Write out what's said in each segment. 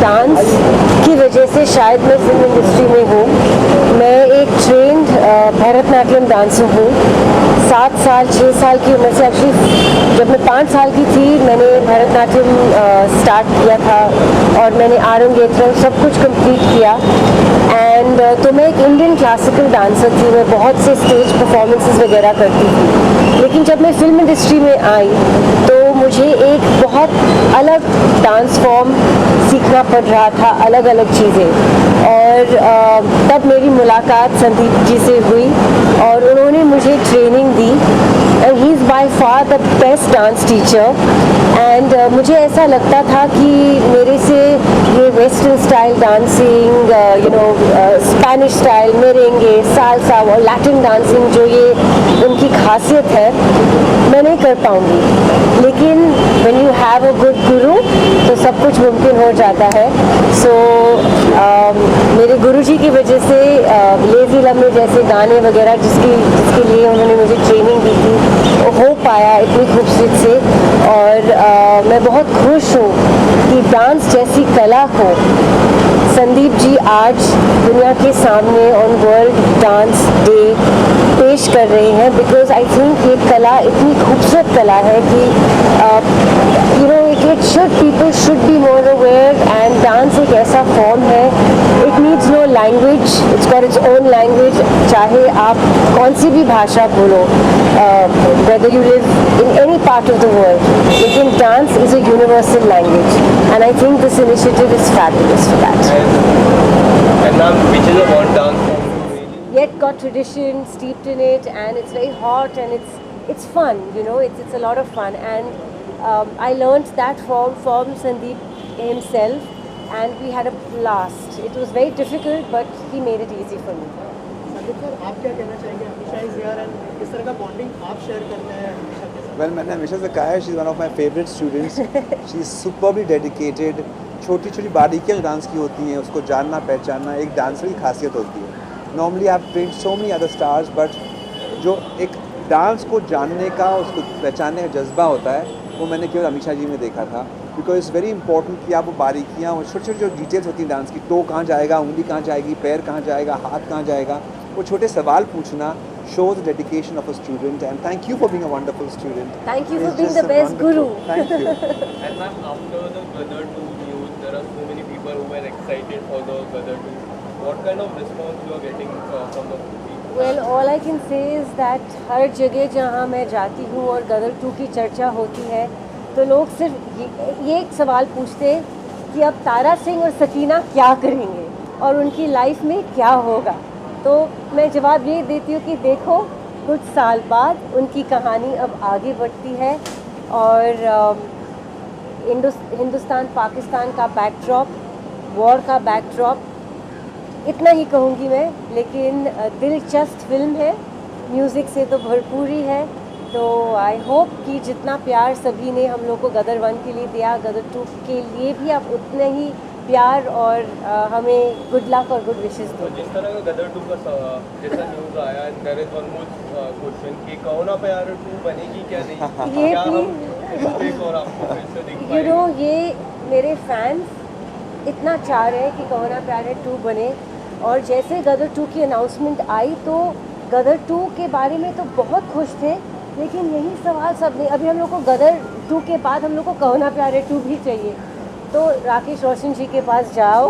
Dance की वजह से शायद मैं फिल्म इंडस्ट्री में हूँ। मैं एक ट्रेंड भरतनाट्यम डांसर हूँ। 7 साल 6 साल की उम्र से, एक्चुअली जब मैं 5 साल की थी मैंने भरतनाट्यम स्टार्ट किया था और मैंने आरंगेत्रम सब कुछ कंप्लीट किया। एंड तो मैं एक इंडियन क्लासिकल डांसर थी, मैं बहुत से स्टेज परफॉर्मेंसेस वगैरह करती थी। लेकिन जब मैं फिल्म इंडस्ट्री में आई तो मुझे एक बहुत अलग डांस फॉर्म सीखना पड़ रहा था, अलग अलग चीज़ें। और तब मेरी मुलाकात संदीप जी से हुई और उन्होंने मुझे ट्रेनिंग दी। And he is by far the best dance teacher. And मुझे ऐसा लगता था कि मेरे से ये western style dancing, Spanish style, merengue, salsa और लैटिन डांसिंग जो ये उनकी खासियत है, मैं नहीं कर पाऊँगी। लेकिन when you have a good गुरु तो सब कुछ मुमकिन हो जाता है। सो मेरे गुरुजी की वजह से लेज़ी लम्हे जैसे गाने वगैरह जिसके लिए उन्होंने मुझे ट्रेनिंग दी थी वो हो पाया इतनी खूबसूरत से। और मैं बहुत खुश हूँ कि डांस जैसी कला को संदीप जी आज दुनिया के सामने ऑन वर्ल्ड डांस डे पेश कर रहे हैं। बिकॉज आई थिंक ये कला इतनी खूबसूरत कला है कि people should be more aware. And dance एक ऐसा फॉर्म है, it needs no language, it's got its own language. चाहे आप कौन सी भी भाषा बोलो, whether you live in any part of the world, लेकिन dance is a universal language and I think this initiative is fabulous for that. And now, which is a one dance form you really? Yet got tradition steeped in it and it's very hot and it's fun, it's a lot of fun. And I learned that from Sandeep himself and we had a blast. It was very difficult but he made it easy for me. Sandeep sir, आप क्या कहना चाहेंगे? Amisha is here and किस तरह का bonding आप share करते हैं अमीषा के साथ? वेल, मैंने हमेशा से कहा है she is one of my favourite students. She is superbly dedicated. छोटी छोटी बारीकियाँ जो डांस की होती हैं उसको जानना पहचानना एक डांसर की खासियत होती है। नॉर्मली आप train so many other stars, but जो एक डांस को जानने का, उसको पहचानने का जज्बा होता है वो मैंने केवल अमीषा जी में देखा था। बिकॉज इट्स वेरी इंपॉर्टेंट कि आप वो बारीकियाँ और छोटी छोटी जो डिटेल्स होती हैं डांस की, टो कहाँ जाएगा, उंगली कहाँ जाएगी, पैर कहाँ जाएगा, हाथ कहाँ जाएगा, वो छोटे सवाल पूछना shows the dedication of a student. And thank you for being a wonderful student. Thank you for It's being just the best wonderful. guru. Thank you. And ma'am, after the Gadar 2 news, there are so many people who were excited for the Gadar 2. What kind of response you are getting from the people? Well, all I can say is that हर जगह जहाँ मैं जाती हूँ और गदर 2 की चर्चा होती है तो लोग सिर्फ ये एक सवाल पूछते हैं कि अब तारा सिंह और सकीना क्या करेंगे और उनकी लाइफ में क्या होगा। तो मैं जवाब ये देती हूँ कि देखो, कुछ साल बाद उनकी कहानी अब आगे बढ़ती है और हिंदुस्तान पाकिस्तान का बैकड्रॉप, वॉर का बैकड्रॉप, इतना ही कहूँगी मैं। लेकिन दिलचस्प फिल्म है, म्यूज़िक से तो भरपूर ही है। तो आई होप कि जितना प्यार सभी ने हम लोग को गदर 1 के लिए दिया, गदर 2 के लिए भी आप उतने ही प्यार और हमें गुड लक और गुड विशेस दो। जिस तरह का गदर 2 का जैसा न्यूज़ आया, देयर इज ऑलमोस्ट क्वेश्चन कि कहो ना प्यार 2 बनेगी क्या नहीं, ये क्या हम भी एक और आपको फिर से देख पाएंगे? ये मेरे फैंस इतना चाह रहे हैं कि कहो ना प्यार 2 बने। और जैसे गदर 2 की अनाउंसमेंट आई तो गदर 2 के बारे में तो बहुत खुश थे, लेकिन यही सवाल सब ने, अभी हम लोग को गदर 2 के बाद हम लोग को कहो ना प्यार 2 भी चाहिए। तो राकेश रोशन जी के पास जाओ,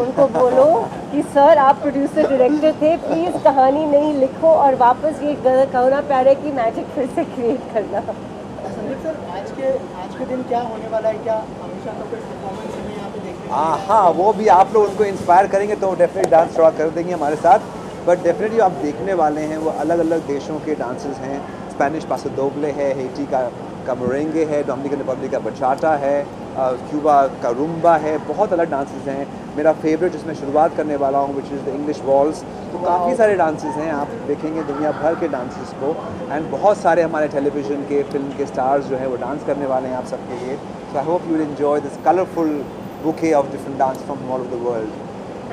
उनको बोलो कि सर आप प्रोड्यूसर डायरेक्टर थे, प्लीज़ कहानी नहीं लिखो और वापस ये कहो ना प्यारे की मैजिक फिर से क्रिएट करना। संदीप सर, आज के दिन क्या होने वाला है? क्या अमीषा का कोई परफॉर्मेंस हमें यहाँ पे देखने को मिलेगा? हाँ, वो भी आप लोग उनको इंस्पायर करेंगे तो डेफिनेटली डांस थोड़ा कर देंगे हमारे साथ। बट डेफिनेटली आप देखने वाले हैं वो अलग अलग देशों के डांसर्स हैं। स्पेनिश पासो दोबले है, हेटी का मोरेंगे है, डोमिनिकन रिपब्लिक का बचाटा है, क्यूबा का रूम्बा है, बहुत अलग डांसेस हैं। मेरा फेवरेट जिसमें शुरुआत करने वाला हूँ which is the English walls. तो काफ़ी सारे डांसेस हैं, आप देखेंगे दुनिया भर के डांसेस को। एंड बहुत सारे हमारे टेलीविज़न के, फिल्म के स्टार्स जो हैं वो डांस करने वाले हैं आप सबके लिए। So I hope you will enjoy this colourful bouquet of different dance from all over the world.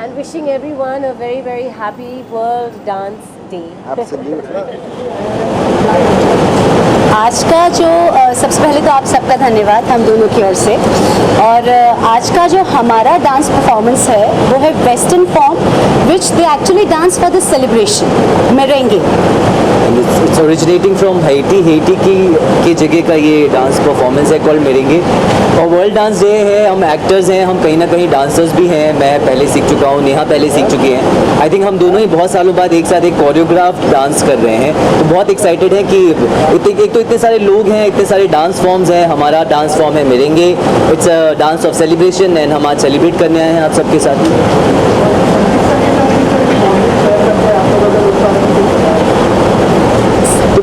And wishing everyone a very, very happy World Dance Day. Absolutely. आज का जो सबसे पहले तो आप सबका धन्यवाद हम दोनों की ओर से। और आज का जो हमारा डांस परफॉर्मेंस है वो है western form which they actually dance for the celebration, merengue. It's originating from Haiti की जगह का ये डांस परफॉर्मेंस है कॉल्ड मेरेंगे। और वर्ल्ड डांस डे है, हम एक्टर्स हैं, हम कहीं ना कहीं डांसर्स भी हैं। मैं पहले सीख चुका हूँ, नेहा पहले सीख चुकी हैं। आई थिंक हम दोनों ही बहुत सालों बाद एक साथ एक कोरियोग्राफ डांस कर रहे हैं, तो बहुत एक्साइटेड है कि एक तो इतने सारे लोग हैं, इतने सारे डांस फॉर्म्स हैं। हमारा डांस फॉर्म है merengue, it's a dance of celebration and हम आज सेलिब्रेट करने आए हैं आप सबके साथ।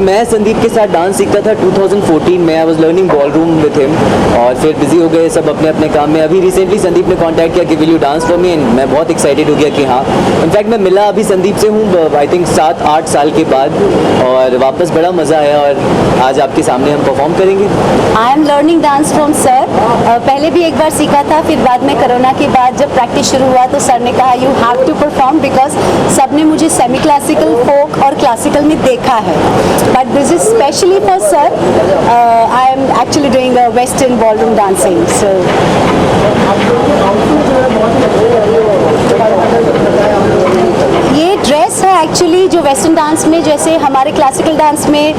मैं संदीप के साथ डांस सीखता था 2014 में। I was learning ballroom with him और फिर बिजी हो गए सब अपने अपने काम में। अभी रिसेंटली संदीप ने कांटेक्ट किया कि will you dance for me, and मैं बहुत एक्साइटेड हो गया कि हाँ। इनफैक्ट मैं मिला अभी संदीप से हूँ आई थिंक 7-8 साल के बाद, और वापस बड़ा मज़ा आया और आज आपके सामने हम परफॉर्म करेंगे। I am learning dance from sir. पहले भी एक बार सीखा था, फिर बाद में कोरोना के बाद जब प्रैक्टिस शुरू हुआ तो सर ने कहा you have to perform, because सब ने मुझे सेमी क्लासिकल, फोक और क्लासिकल में देखा है, but this is specially for sir. I am actually doing a western ballroom dancing. So ये ड्रेस है एक्चुअली जो वेस्टर्न डांस में, जैसे हमारे क्लासिकल डांस में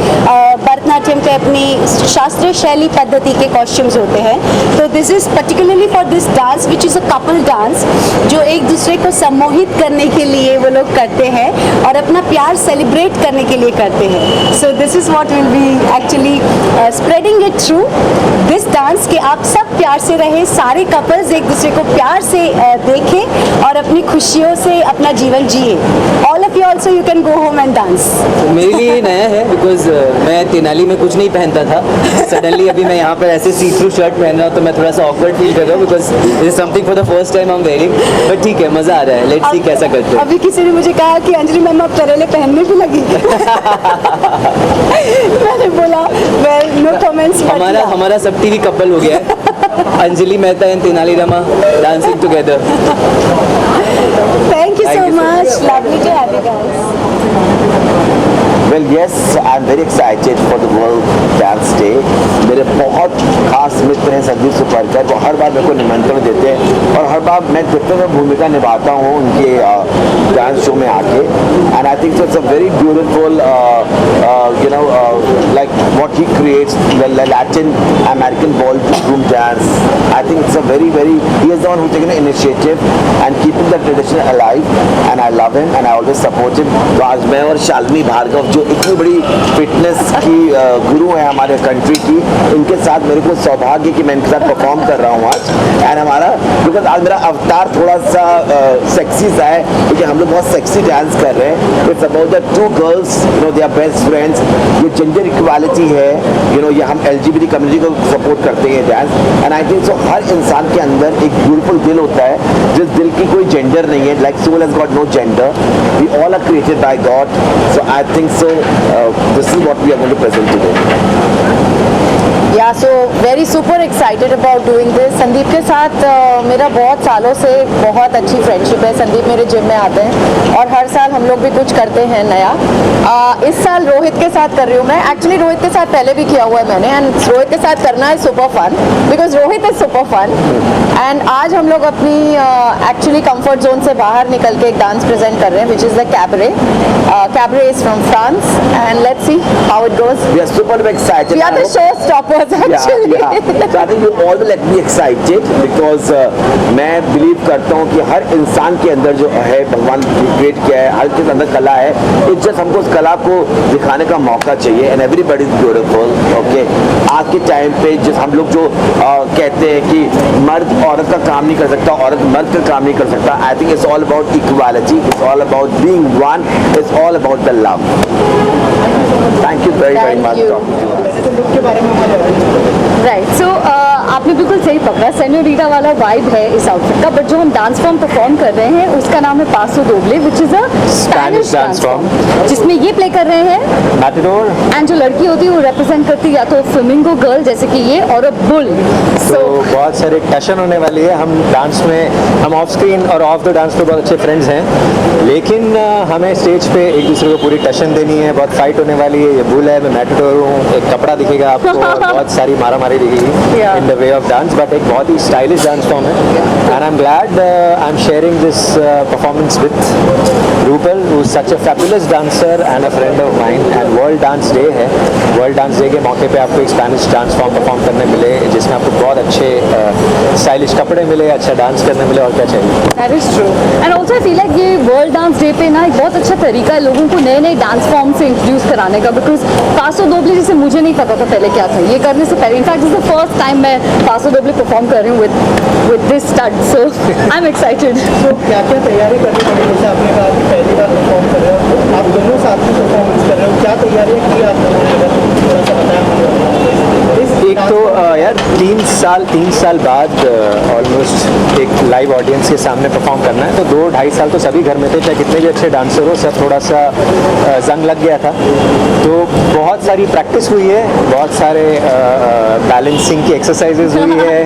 भरतनाट्यम के अपनी शास्त्रीय शैली पद्धति के कॉस्ट्यूम्स होते हैं, तो this is particularly for this dance which is a couple dance, जो एक दूसरे को सम्मोहित करने के लिए वो लोग करते हैं और अपना प्यार सेलिब्रेट करने के लिए करते हैं। So this is what will be actually spreading it through this dance, कि आप सब प्यार से रहें, सारे कपल्स एक दूसरे को प्यार से देखें और अपनी खुशियों से अपना जीवन जिए। All of you also you can go home and dance. मेरे लिए ये नया है बिकॉज मैं तेनाली में कुछ नहीं पहनता था। सडनली अभी मैं यहाँ पर ऐसे सी थ्रू शर्ट पहन रहा हूँ तो मैं थोड़ा सा ऑकवर्ड फील कर रहा हूँ because this is something for the first time I am wearing, but ठीक है, मज़ा आ रहा है। लेट्स सी कैसा करते हैं। अभी किसी ने मुझे कहा कि अंजलि मैम आप करेले पहनने भी लगी। मैंने बोला वेल नो कमेंट्स। हमारा सब टीवी कपल हो गया है। Anjali Mehta and Tenali Rama dancing together. Thank you so much. Lovely to have you guys. Well, yes, I'm very excited for the World Dance Day. मेरे बहुत खास मित्र हैं संदीप सुपरकर, वो हर बार मेरे को निमंत्रण देते हैं और हर बार मैं डिफरेंट भूमिका निभाता हूँ उनके डांस शो में आके। And I think it's a very beautiful like what he creates, the Latin American ballroom dance. I think it's a very he is the one who's taken the initiative and keeping the tradition alive, and I love him and I always support him. तो आज मैं और शालिनी भार्गव जो इतनी बड़ी fitness की गुरु है हमारे कंट्री की, इनके साथ मेरे को सौभाग्य कि मैं इनके साथ परफॉर्म कर रहा हूँ आज। एंड हमारा बिकॉज आज मेरा अवतार थोड़ा सा सेक्सी सा है क्योंकि हम लोग बहुत सेक्सी डांस कर रहे हैं। It's about the two girls, you know, they are best friends. ये जेंडर इक्वालिटी है, यू नो, ये हम LGBT कम्युनिटी को सपोर्ट करते हैं dance. And I think so हर इंसान के अंदर एक ब्यूटीफुल दिल होता है जिस दिल की कोई जेंडर नहीं है, like soul has got no gender, we all are created by God. So I think so this is what we are going to present today. Yeah so very super excited about doing this. Sandeep के साथ मेरा बहुत सालों से बहुत अच्छी friendship है। संदीप मेरे जिम में आते हैं और हर साल हम लोग भी कुछ करते हैं नया। इस साल रोहित के साथ कर रही हूँ मैं। एक्चुअली रोहित के साथ पहले भी किया हुआ है मैंने, एंड रोहित के साथ करना है super fun because Rohit is super fun. And आज हम लोग अपनी एक्चुअली कंफर्ट जोन से बाहर निकल के एक डांस प्रेजेंट कर रहे हैं which is the cabaret. Cabaret is from France and let's see how it goes. We are super excited. We are the showstoppers actually. So I think you all will let me excited because मैं believe करता हूँ कि हर इंसान के अंदर जो है भगवान क्रिएट किया है, हर के अंदर कला है, इट्स जस्ट हमको उस कला को दिखाने का मौका चाहिए। And everybody is beautiful. Okay, आज के टाइम पे जिस हम लोग जो कहते हैं कि मर्द औरत का काम नहीं कर सकता, औरत मर्द का काम नहीं कर सकता, I think it's all about equality, it's all about being one, it's all about the love. Thank you very much. Right, so आपने बिल्कुल सही पकड़ा, सेनोरिटा वाला वाइब है इस आउटफिट का, बट जो हम डांस फॉर्म परफॉर्म कर रहे हैं उसका नाम है paso doble, which is a Spanish dance form, जिसमें ये प्ले कर रहे हैं मैटाडोर। एंड जो लड़की होती है वो रिप्रेजेंट करती है या तो फ्लेमिंगो गर्ल जैसे कि ये, और अ बुल। तो बहुत सारे टशन होने वाली है। हम डांस में, हम ऑफ स्क्रीन और ऑफ द डांस पे बहुत अच्छे फ्रेंड्स हैं, लेकिन हमें स्टेज पे एक दूसरे को पूरी टशन देनी है, बहुत फाइट होने वाली है। ये बुल है, मैं मैटाडोर हूँ, एक कपड़ा दिखेगा आपको और बहुत सारी मारा मारी दिखेगी in the way of dance, but एक बहुत ही स्टाइलिश डांस फॉर्म है। And I am glad I am sharing this performance with Rupal, who is such a fabulous dancer and a friend of mine. And world dance day है, world dance day के मौके पे आपको एक Spanish dance form perform करने मिले, जिसमें आपको बहुत अच्छे स्टाइलिश कपड़े मिले, अच्छा डांस करने मिले, और क्या चाहिए। That is true. And also I feel like ये वर्ल्ड डांस डे पे ना एक बहुत अच्छा तरीका है लोगों को नए नए डांस फॉर्म से इंट्रोड्यूस कराने का, बिकॉज पासो दोबले जैसे मुझे नहीं पता था पहले क्या था, ये करने से पहले in fact this is the first time मैं पासो दोबले परफॉर्म कर रही हूँ with this stud, so I am excited. तो क्या क्या तैयारी करनी पड़ी, जैसे आपने कहा कि पहली बार परफॉर्म कर रहे हो, आप दोनों साथ में परफॉर्मेंस कर रहे हो, क्या तैयारियाँ की आप लोगों ने, अगर थोड़ा सा बताया। एक तो यार 3 साल बाद ऑलमोस्ट एक लाइव ऑडियंस के सामने परफॉर्म करना है, तो 2-2.5 साल तो सभी घर में थे, चाहे कितने भी अच्छे डांसर हो, सब थोड़ा सा जंग लग गया था। तो बहुत सारी प्रैक्टिस हुई है, बहुत सारे बैलेंसिंग की एक्सरसाइजेज हुई है।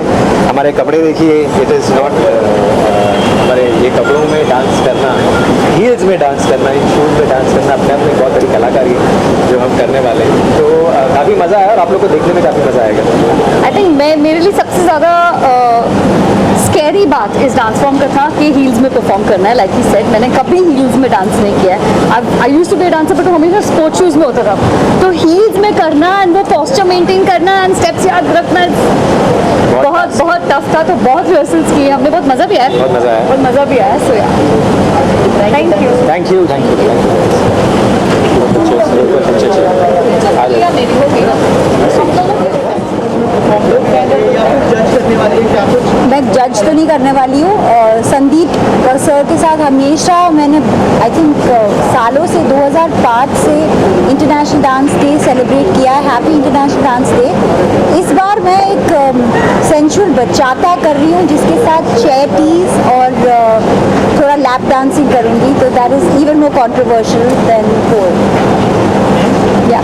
हमारे कपड़े देखिए, इट इज़ नॉट हमारे ये कपड़ों में डांस करना, हील्स में डांस करना, इन शूज में डांस करना अपने आप में एक बहुत बड़ी कलाकारी है जो हम करने वाले हैं। तो काफ़ी मज़ा आया और आप लोग को देखने में काफ़ी मज़ा आएगा। आई थिंक मेरे लिए सबसे ज़्यादा स्कैरी बात इस डांस फॉर्म का था कि हील्स में परफॉर्म करना है। लाइक ही सेड, मैंने कभी हील्स में डांस नहीं किया है। I used to be dancer, but हमेशा स्पोर्ट्स शूज़ में होता था, तो हील्स में करना एंड वो पोस्चर मेंटेन करना एंड स्टेप्स याद रखना बहुत बहुत टफ था। तो बहुत रिहर्सल्स किए हमने, बहुत मज़ा भी आया, बहुत मज़ा आया, बहुत मज़ा भी आया। सो या thank you. Thank you, thank you, thank जज करने वाले हैं क्या कुछ? मैं जज तो नहीं करने वाली हूँ। संदीप सर के साथ हमेशा मैंने आई थिंक सालों से 2005 से इंटरनेशनल डांस डे सेलिब्रेट किया है, हैप्पी इंटरनेशनल डांस डे। इस बार मैं एक सेंचुअल बचाता कर रही हूँ, जिसके साथ चैटीज और थोड़ा लैप डांसिंग करूँगी, तो that is even more controversial than four. Yeah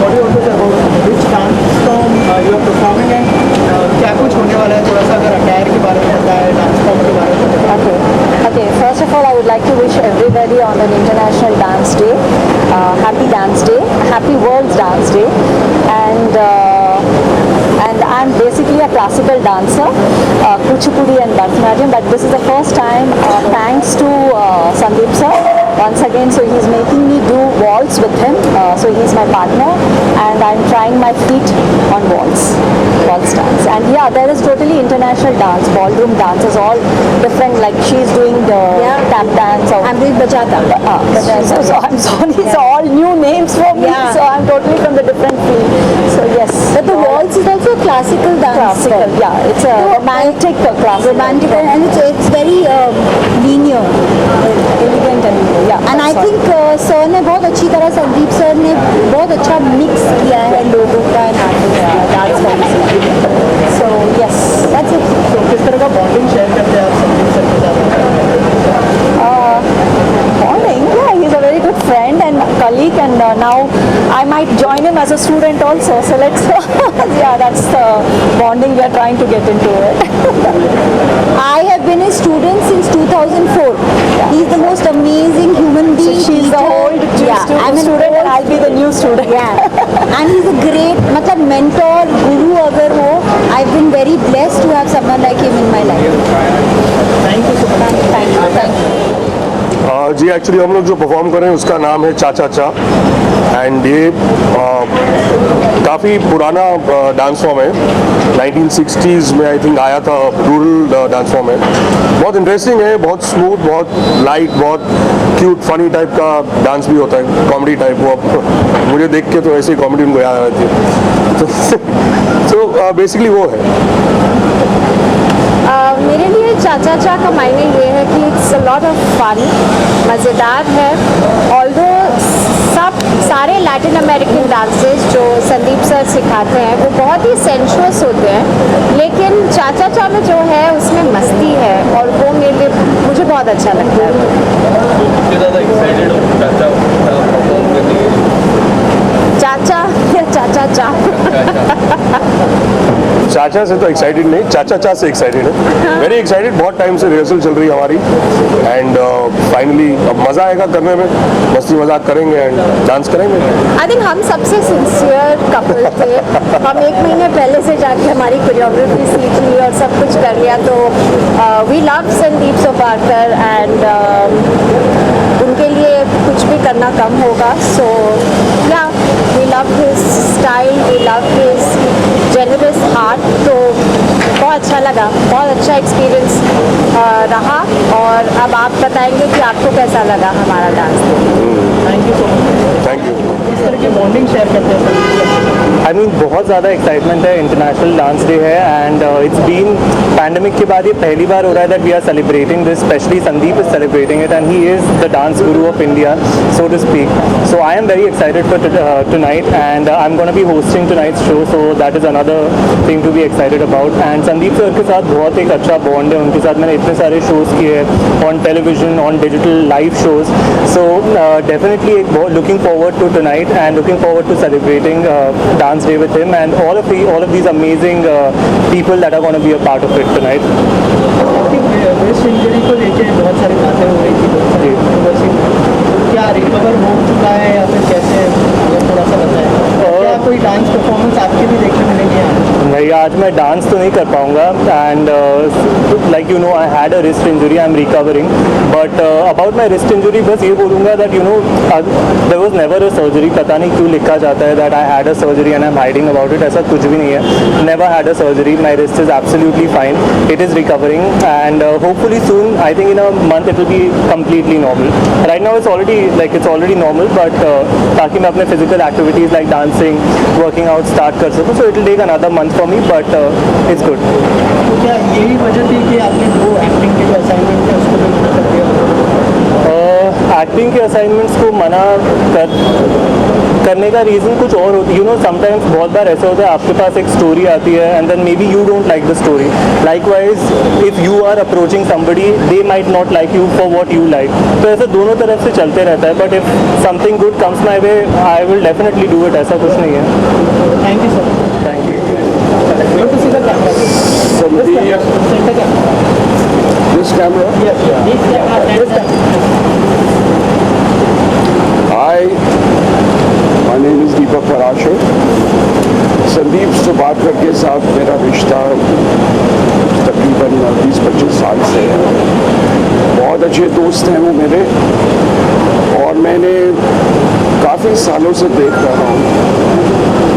What do you want to say about which dance form you are performing and क्या कुछ होने वाला है, थोड़ा सा अगर अटायर के बारे में बताएं, डांस फॉर्म के बारे में बताएं। Okay, first of all, I would like to wish everybody on an International Dance Day, happy Dance Day, happy World's Dance Day, and I'm basically a classical dancer, Kuchipudi and Bharatanatyam, but this is the first time, thanks to Sandeep sir, once again, so he's making me do waltz with him, so he's my partner, and I'm trying my feet on waltz dance, and yeah, there is totally international dance, ballroom dance is all different, like she's doing the tap dance, or I'm doing bachata, so I'm sorry, it's all new names for me, so I'm totally from the different field, so yes. But the waltz is also a classical dance. Classical, yeah, it's a romantic classical. Romantic, and it's very linear, elegant and yeah. and I think sir ने बहुत अच्छी तरह, Sandeep sir ने बहुत अच्छा mix किया है लोगों का डांस फॉर्म से। So yes, that's it. तो किस तरह का बॉन्डिंग शेयर करते हैं आप संदीप सर के साथ? Bonding, yeah, he's a very good friend and colleague, and now I might join him as a student also. So let's, yeah, that's the bonding we are trying to get into it. I have been a student since 2004. He's the most amazing human being. So she's the old student and I'll be the new student. Yeah, and he's a great, मतलब mentor, guru अगर हो. I've been very blessed to have someone like him in my life. Thank you so much. Thank you. जी actually हम लोग जो perform कर रहे हैं उसका नाम है चा चा चा, एंड ये काफ़ी पुराना डांस फॉर्म है, 1960s में आई थिंक आया था, रूरल डांस फॉर्म है। बहुत इंटरेस्टिंग है, बहुत स्मूथ, बहुत लाइट, बहुत क्यूट फनी टाइप का डांस भी होता है, कॉमेडी टाइप। वो मुझे देख के तो ऐसे ही कॉमेडी उनको याद आ रही थी, तो बेसिकली वो है। मेरे लिए चाचा चा का मायने ये है कि it's a lot of fun, मज़ेदार है, ऑल्दो सब सारे लैटिन अमेरिकन डांसेस जो संदीप सर सिखाते हैं वो बहुत ही सेंशुअस होते हैं, लेकिन चाचा चा में जो है उसमें मस्ती है और वो मुझे बहुत अच्छा लगता है। कितने ज़्यादा एक्साइटेड हो चाचा परफॉर्म करने के लिए? चाचा या चाचा चा? चाचा से तो एक्साइटेड नहीं, चाचा चा से एक्साइटेड है, वेरी एक्साइटेड। बहुत टाइम से रिहर्सल चल रही है हमारी एंड फाइनली अब मज़ा आएगा करने में, मस्ती मजाक करेंगे एंड डांस करेंगे। आई थिंक हम सबसे सिंसियर कपल थे। हम 1 महीने पहले से जाके हमारी कोरियोग्राफी सीख ली और सब कुछ कर लिया, तो we love Sandip Soparkar and उनके लिए कुछ भी करना कम होगा। So yeah we love his style, we love his generous heart. तो बहुत अच्छा लगा, बहुत अच्छा एक्सपीरियंस रहा। और अब आप बताएंगे कि आपको कैसा लगा हमारा dance. Thank you so much. Thank you. इस तरह की बॉन्डिंग शेयर करते हैं। आई मीन बहुत ज़्यादा एक्साइटमेंट है, इंटरनेशनल डांस डे है एंड इट्स बीन पैंडमिक के बाद ये पहली बार हो रहा है that we are celebrating this, specially Sandeep is celebrating it and he is the dance guru of India so to speak. So I am very excited for tonight and I am gonna be hosting tonight's show, so that is another thing to be excited about. And Sandeep sir के साथ बहुत एक अच्छा bond है, उनके साथ मैंने इतने सारे शोज़ किए हैं on television, on digital live shows. So definitely looking forward to tonight and looking forward to celebrating Dance Day with him and all of these amazing people that are going to be a part of it tonight. Waist injury को लेके बहुत सारी बातें हो रही थी, क्या recover हो चुका है या फिर कैसे, अगर थोड़ा सा बताएं। क्या कोई डांस परफॉर्मेंस आपके भी देखने मिलेंगे आज? नहीं, आज मैं डांस तो नहीं कर पाऊँगा and like you know I had a wrist injury, I am recovering, but about my wrist injury बस ये बोलूँगा that you know there was never a surgery. पता नहीं क्यों लिखा जाता है that I had a surgery and I am hiding about it, ऐसा कुछ भी नहीं है। Never had a surgery, my wrist is absolutely fine, it is recovering and hopefully soon, I think in a month it will be completely normal. Right now it's already normal, but ताकि मैं अपने physical activities like dancing, working out start कर सकूँ, so it will take another month for me, but it's good. तो क्या यही वजह थी कि आपने जो एक्टिंग के जो असाइनमेंट थे उसको भी मना कर दिया? एक्टिंग के असाइनमेंट्स को मना करने का रीज़न कुछ और होती है। यू नो समटाइम्स बहुत बार ऐसा होता है आपके पास एक स्टोरी आती है and then maybe you don't like the story, likewise if you are approaching somebody they might not like you for what you like. तो ऐसा दोनों तरफ से चलते रहता है, but if something good comes my way I will definitely do it, ऐसा कुछ नहीं है। Thank you sir. Thank you. Go to see the camera. Center camera. This camera? Yes, this camera. Hi, my name is Deepak Parashar. Sandeep Suparkar के साथ मेरा रिश्ता तकरीबन 20-25 साल से है। बहुत अच्छे दोस्त हैं वो मेरे, और मैंने काफ़ी सालों से देख रहा हूँ।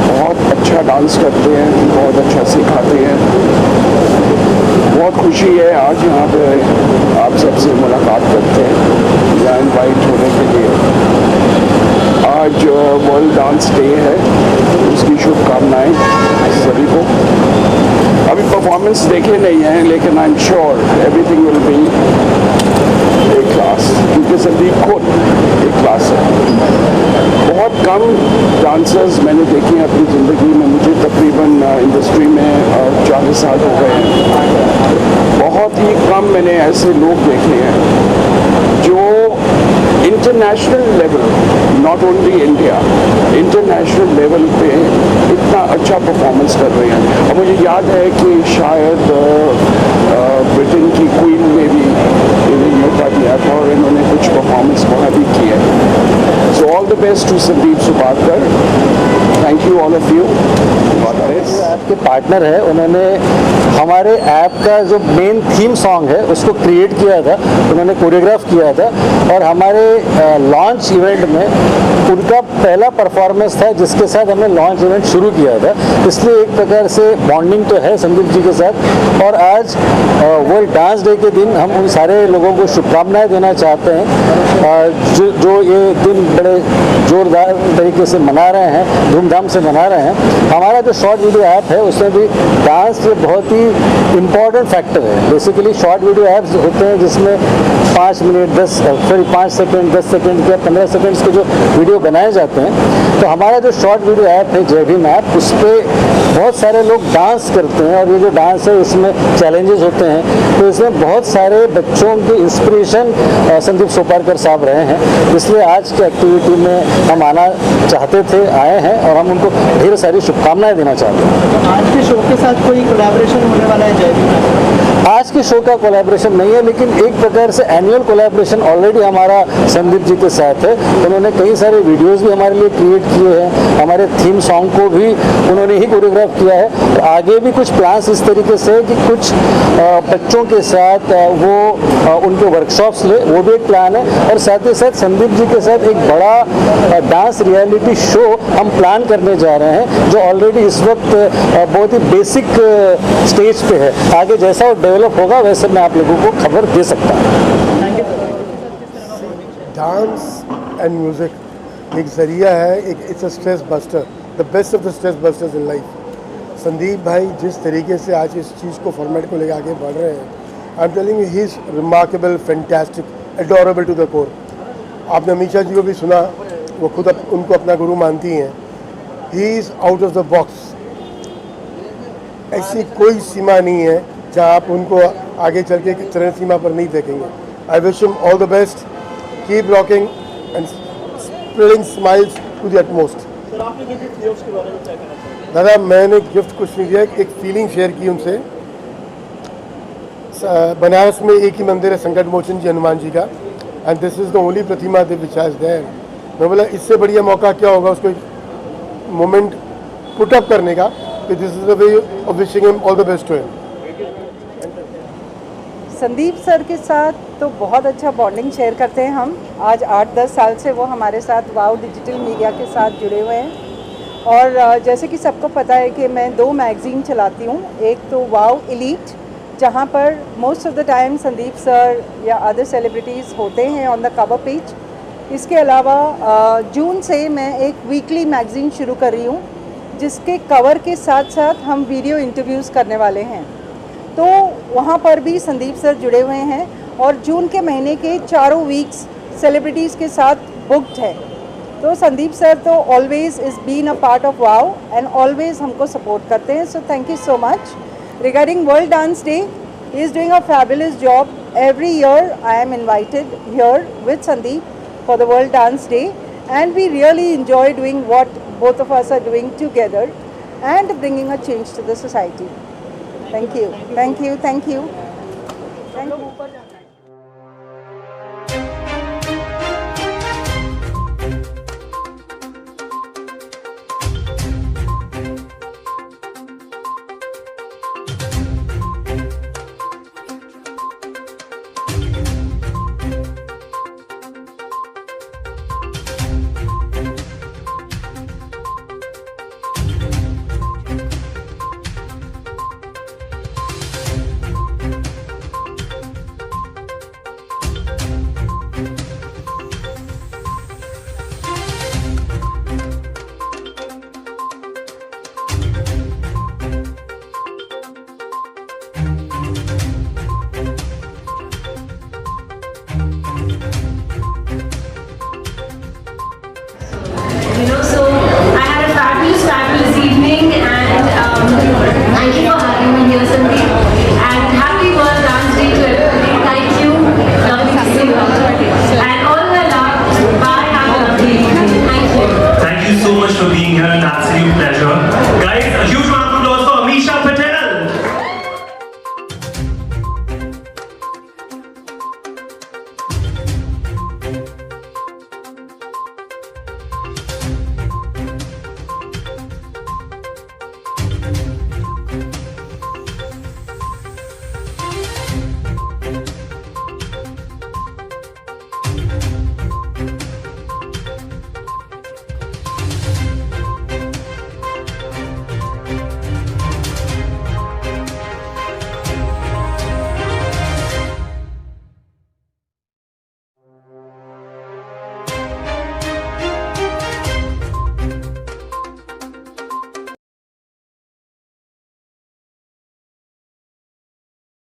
बहुत अच्छा डांस करते हैं, बहुत अच्छा सिखाते हैं। बहुत खुशी है आज यहाँ पे आप सबसे मुलाकात करते हैं या इनवाइट होने के लिए। आज वर्ल्ड डांस डे है, उसकी शुभकामनाएं सभी को। अभी परफॉर्मेंस देखे नहीं हैं, लेकिन I am sure everything will be A class, क्योंकि संदीप खुद एक क्लास है। बहुत कम डांसर्स मैंने देखे हैं अपनी ज़िंदगी में, मुझे तकरीबन इंडस्ट्री में 40 साल हो गए हैं। बहुत ही कम मैंने ऐसे लोग देखे हैं जो international level, not only India, international level पे इतना अच्छा परफॉर्मेंस कर रहे हैं। और मुझे याद है कि शायद ब्रिटेन की क्वीन ने भी इन्हें न्योता दिया था और इन्होंने कुछ परफॉर्मेंस वहाँ भी किए। So all the best to Sandeep Suparkar, thank you all of you. App के पार्टनर है, उन्होंने हमारे ऐप का जो मेन थीम सॉन्ग है उसको क्रिएट किया था, उन्होंने कोरियोग्राफ किया था, और हमारे लॉन्च इवेंट में उनका पहला परफॉर्मेंस था जिसके साथ हमने लॉन्च इवेंट शुरू किया था। इसलिए एक प्रकार से बॉन्डिंग तो है संदीप जी के साथ। और आज वर्ल्ड डांस डे के दिन हम उन सारे लोगों को शुभकामनाएं देना चाहते हैं जो ये दिन बड़े जोरदार तरीके से मना रहे हैं, धूमधाम से मना रहे हैं। हमारा जो शॉर्ट वीडियो ऐप है उसमें भी डांस ये बहुत ही इम्पॉर्टेंट फैक्टर है। बेसिकली शॉर्ट वीडियो ऐप्स होते हैं जिसमें 5 मिनट 5 सेकंड 10 सेकंड के 15 सेकंड्स के जो वीडियो बनाए जाते हैं, तो हमारा जो शॉर्ट वीडियो ऐप है जय भीम ऐप, उस पर बहुत सारे लोग डांस करते हैं और ये जो डांस है इसमें चैलेंजेस होते हैं, तो इसमें बहुत सारे बच्चों की इंस्पिरेशन संदीप सोपारकर साहब रहे हैं। इसलिए आज की एक्टिविटी में हम आना चाहते थे, आए हैं और हम उनको ढेर सारी शुभकामनाएं देना चाहते हैं। तो आज के शो के साथ कोई कोलैबोरेशन होने वाला है जय भीम में? आज के शो का कोलैबोरेशन नहीं है, लेकिन एक प्रकार से एनुअल कोलैबोरेशन ऑलरेडी हमारा संदीप जी के साथ है। उन्होंने कई सारे वीडियोस भी हमारे लिए क्रिएट किए हैं, हमारे थीम सॉन्ग को भी उन्होंने ही कोरियोग्राफ किया है। और आगे भी कुछ प्लान्स इस तरीके से कि कुछ बच्चों के साथ वो उनके वर्कशॉप्स ले, वो भी एक प्लान है। और साथ ही साथ संदीप जी के साथ एक बड़ा डांस रियलिटी शो हम प्लान करने जा रहे हैं, जो ऑलरेडी इस वक्त बहुत ही बेसिक स्टेज पे है। आगे जैसा वो डेवलप होगा वैसे मैं आप लोगों को खबर दे सकता हूँ। डांस एंड म्यूज़िक एक ज़रिया है, एक it's a stress buster, the best of the stress busters in life. Sandeep भाई जिस तरीके से आज इस चीज़ को फॉर्मेट को लेकर आगे बढ़ रहे हैं, I am telling you he is remarkable, fantastic, adorable to the core. आपने अमीषा जी को भी सुना, वो खुद उनको अपना गुरु मानती हैं। He is out of the box, ऐसी कोई सीमा नहीं है जहाँ आप उनको आगे चल के चरण सीमा पर नहीं देखेंगे। I wish him all the best, keep rocking and spreading smiles to the utmost. Sir आपने जो गिफ्ट दिया उसके बारे में क्या कहना चाहिए? दादा मैंने गिफ्ट कुछ नहीं दिया, एक फीलिंग शेयर की उनसे। बनारस में एक ही मंदिर है संकट मोचन जी हनुमान जी का, and this is the only Pratima which has their. मैं बोला इससे बढ़िया मौका क्या होगा उसको मोमेंट पुट अप करने का, कि this is the way of wishing him all the best to him. Sandeep sir के साथ तो बहुत अच्छा बॉन्डिंग शेयर करते हैं हम। आज 8-10 साल से वो हमारे साथ वाव डिजिटल मीडिया के साथ जुड़े हुए हैं। और जैसे कि सबको पता है कि मैं 2 मैगज़ीन चलाती हूँ, एक तो वाव एलीट, जहाँ पर most of the time Sandeep sir या अदर सेलिब्रिटीज़ होते हैं ऑन द कवर पेज। इसके अलावा जून से मैं एक वीकली मैगज़ीन शुरू कर रही हूँ, जिसके कवर के साथ साथ हम वीडियो इंटरव्यूज़ करने वाले हैं। तो वहाँ पर भी संदीप सर जुड़े हुए हैं और जून के महीने के 4 वीक्स सेलिब्रिटीज़ के साथ बुक्ड है। तो संदीप सर तो always is been a part of wow and always हमको सपोर्ट करते हैं। So thank you so much. Regarding world dance day, he is doing a fabulous job. Every year I am invited here with Sandeep for the World Dance Day, and we really enjoy doing what both of us are doing together and bringing a change to the society. Thank you. Thank you. Thank you. Thank you.